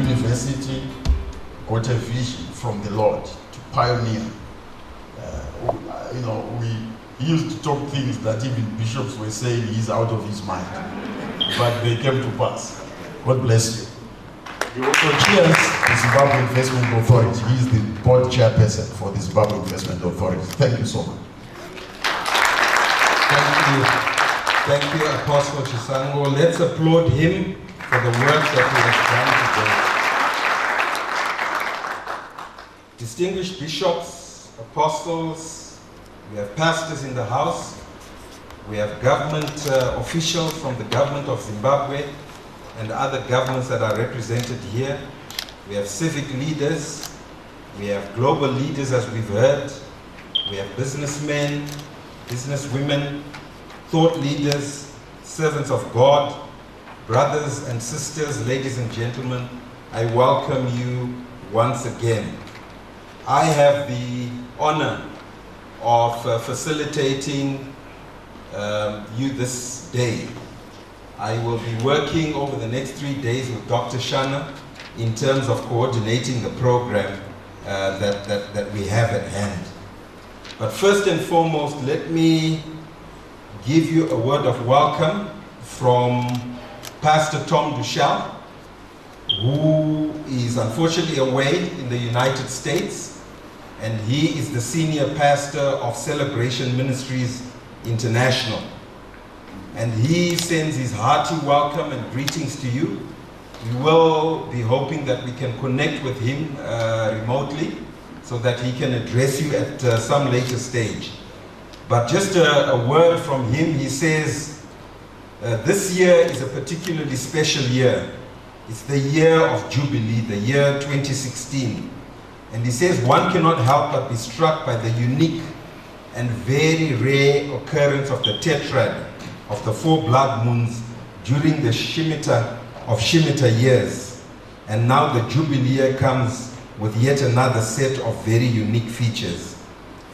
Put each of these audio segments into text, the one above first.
university, got a vision from the Lord to pioneer. He used to talk things that even bishops were saying he's out of his mind, but they came to pass. God bless you. He also chairs the Zimbabwe Investment Authority. He is the board chairperson for the Zimbabwe Investment Authority. Thank you so much. Thank you, Apostle Chisango. Let's applaud him for the work that he has done today. Distinguished bishops, apostles, we have pastors in the house, we have government officials from the government of Zimbabwe and other governments that are represented here. We have civic leaders, we have global leaders as we've heard, we have businessmen, businesswomen, thought leaders, servants of God, brothers and sisters, ladies and gentlemen, I welcome you once again. I have the honor of facilitating you this day. I will be working over the next 3 days with Dr. Shana in terms of coordinating the program that we have at hand. But first and foremost, let me give you a word of welcome from Pastor Tom Dushal, who is unfortunately away in the United States, and he is the senior pastor of Celebration Ministries International. And he sends his hearty welcome and greetings to you. We will be hoping that we can connect with him remotely so that he can address you at some later stage. But just a word from him. He says, this year is a particularly special year. It's the year of Jubilee, the year 2016. And he says one cannot help but be struck by the unique and very rare occurrence of the tetrad of the 4 blood moons during the Shemitah years. And now the Jubilee year comes with yet another set of very unique features.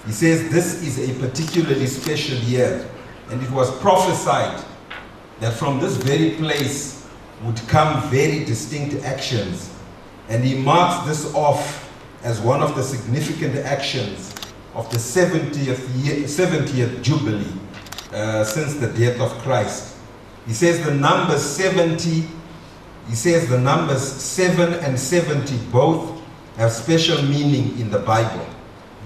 He says this is a particularly special year, and it was prophesied that from this very place would come very distinct actions. And he marks this off as one of the significant actions of the 70th Jubilee since the death of Christ. He says the numbers 70, he says the numbers 7 and 70 both have special meaning in the Bible.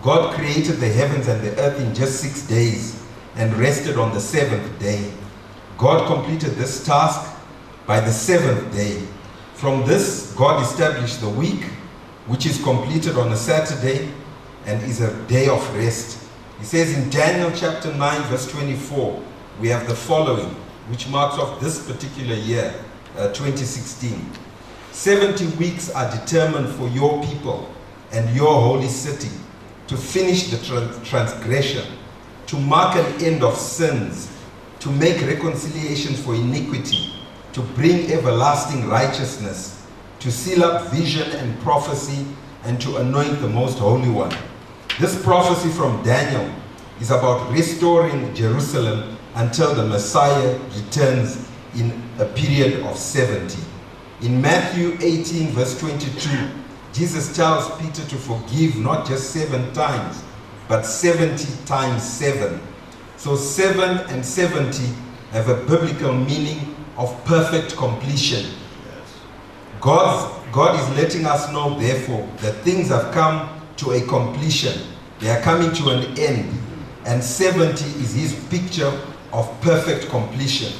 God created the heavens and the earth in just 6 days and rested on the 7th day. God completed this task by the 7th day. From this, God established the week, which is completed on a Saturday and is a day of rest. He says in Daniel chapter 9, verse 24, we have the following, which marks off this particular year, 2016. 70 weeks are determined for your people and your holy city to finish the transgression, to mark an end of sins, to make reconciliations for iniquity, to bring everlasting righteousness, to seal up vision and prophecy, and to anoint the most holy one. This prophecy from Daniel is about restoring Jerusalem until the Messiah returns in a period of 70. In Matthew 18 verse 22, Jesus tells Peter to forgive not just 7 times, but 70 times 7. So 7 and 70 have a biblical meaning of perfect completion. God is letting us know, therefore, that things have come to a completion. They are coming to an end. And 70 is his picture of perfect completion.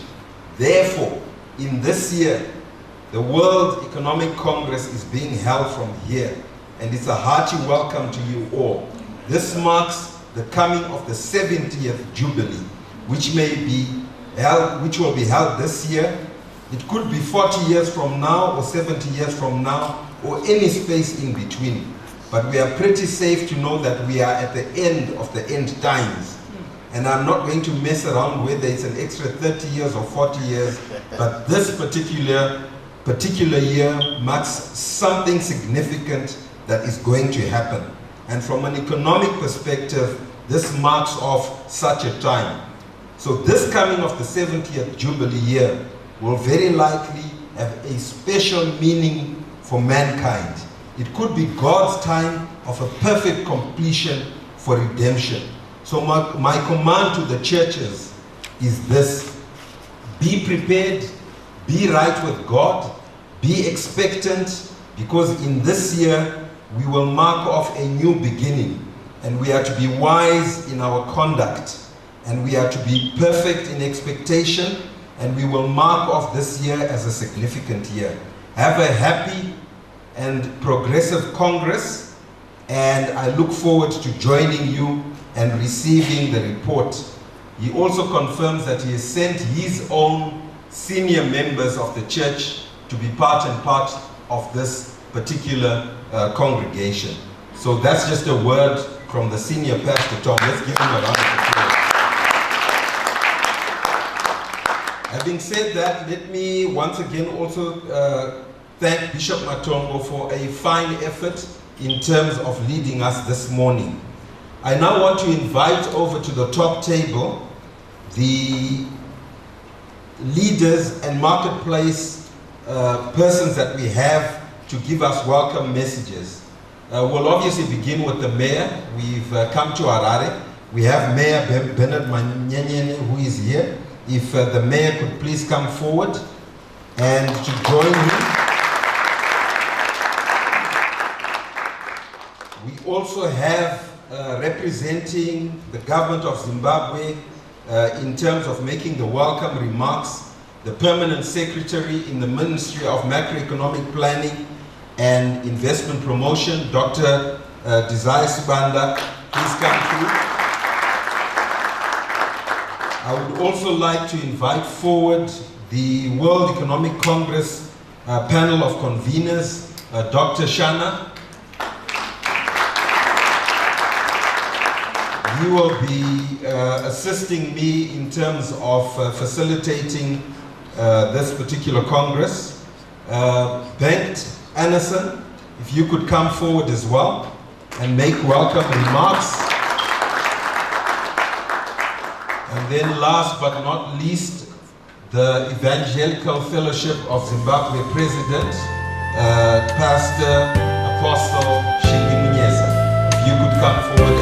Therefore, in this year, the World Economic Congress is being held from here. And it's a hearty welcome to you all. This marks the coming of the 70th Jubilee, which will be held this year. It could be 40 years from now, or 70 years from now, or any space in between. But we are pretty safe to know that we are at the end of the end times. And I'm not going to mess around whether it's an extra 30 years or 40 years, but this particular year marks something significant that is going to happen. And from an economic perspective, this marks off such a time. So this coming of the 70th Jubilee year will very likely have a special meaning for mankind. It could be God's time of a perfect completion for redemption. So my command to the churches is this: be prepared, be right with God, be expectant, because in this year we will mark off a new beginning, and we are to be wise in our conduct, and we are to be perfect in expectation, and we will mark off this year as a significant year. Have a happy and progressive Congress, and I look forward to joining you and receiving the report. He also confirms that he has sent his own senior members of the church to be part and part of this particular congregation. So that's just a word from the senior pastor, Tom. Let's give him a round of applause. Having said that, let me once again also thank Bishop Matongo for a fine effort in terms of leading us this morning. I now want to invite over to the top table the leaders and marketplace persons that we have to give us welcome messages. We'll obviously begin with the mayor. We've come to Harare. We have Mayor Bernard Manyenyene, who is here. If the mayor could please come forward and to join me. We also have representing the government of Zimbabwe in terms of making the welcome remarks, the permanent secretary in the Ministry of Macroeconomic Planning and Investment Promotion, Dr. Desire Subanda. Please come through. I would also like to invite forward the World Economic Congress panel of conveners, Dr. Shana. You will be assisting me in terms of facilitating this particular Congress. Bengt Anderson, if you could come forward as well and make welcome remarks. And then last but not least, the Evangelical Fellowship of Zimbabwe President, Pastor Apostle Shili Munyesa. If you could come forward